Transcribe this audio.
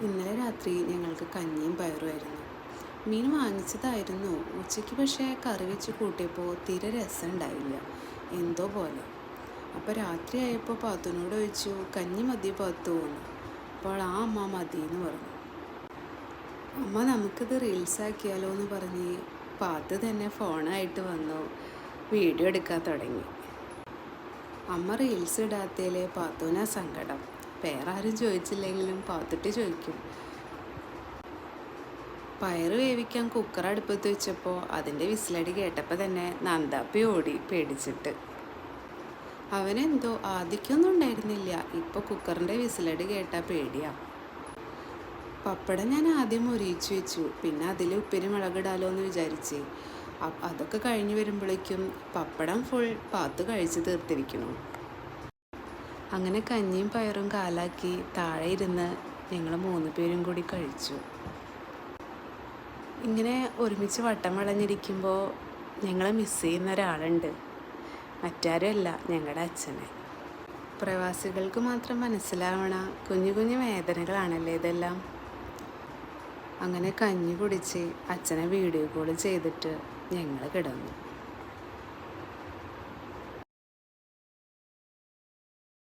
ഇന്നലെ രാത്രി ഞങ്ങൾക്ക് കഞ്ഞിയും പയറുമായിരുന്നു. മീൻ വാങ്ങിച്ചതായിരുന്നു. ഉച്ചയ്ക്ക് പക്ഷേ കറി വെച്ച് കൂട്ടിയപ്പോൾ തീരെ രസമുണ്ടായില്ല, എന്തോ പോലെ. അപ്പോൾ രാത്രിയായപ്പോൾ പാത്തുനോട് ചോദിച്ചു, കഞ്ഞി മതി പാത്തു എന്ന്. അപ്പോൾ ആ അമ്മ മതി എന്ന് പറഞ്ഞു. അമ്മ നമുക്കിത് റീൽസാക്കിയാലോ എന്ന് പറഞ്ഞ് പാത്ത് തന്നെ ഫോണായിട്ട് വന്നു വീഡിയോ എടുക്കാൻ തുടങ്ങി. അമ്മ റീൽസ് ഇടാത്തതിൽ പാത്തുവിനാ സങ്കടം. വേറെ ആരും ചോദിച്ചില്ലെങ്കിലും പാത്തുട്ടി ചോദിക്കും. പയറ് വേവിക്കാൻ കുക്കർ അടുപ്പത്ത് വെച്ചപ്പോൾ അതിൻ്റെ വിസിലടി കേട്ടപ്പോൾ തന്നെ നന്ദാപ്പി ഓടി പേടിച്ചിട്ട്. അവനെന്തോ ആദ്യമൊന്നും ഉണ്ടായിരുന്നില്ല, ഇപ്പോൾ കുക്കറിൻ്റെ വിസിലടി കേട്ടാൽ പേടിയാ. പപ്പടം ഞാൻ ആദ്യം മൊരിയിച്ച് വെച്ചു, പിന്നെ അതിൽ ഉപ്പിന് മുളകിടാലോ എന്ന് വിചാരിച്ച്. അതൊക്കെ കഴിഞ്ഞ് വരുമ്പോഴേക്കും പപ്പടം ഫുൾ പാത്ത് കഴിച്ച് തീർത്തിരിക്കുന്നു. അങ്ങനെ കഞ്ഞിയും പയറും കാലാക്കി താഴെ ഇരുന്ന് ഞങ്ങൾ 3 പേരും കൂടി കഴിച്ചു. ഇങ്ങനെ ഒരുമിച്ച് വട്ടം വളഞ്ഞിരിക്കുമ്പോൾ ഞങ്ങളെ മിസ് ചെയ്യുന്ന ഒരാളുണ്ട്. മറ്റാരുമല്ല, ഞങ്ങളുടെ അച്ഛനെ. പ്രവാസികൾക്ക് മാത്രം മനസ്സിലാവണ കുഞ്ഞു കുഞ്ഞു വേദനകളാണല്ലേ ഇതെല്ലാം. അങ്ങനെ കഞ്ഞി കുടിച്ച് അച്ഛനെ വീഡിയോ കോൾ ചെയ്തിട്ട് ഞങ്ങൾ കിടന്നു.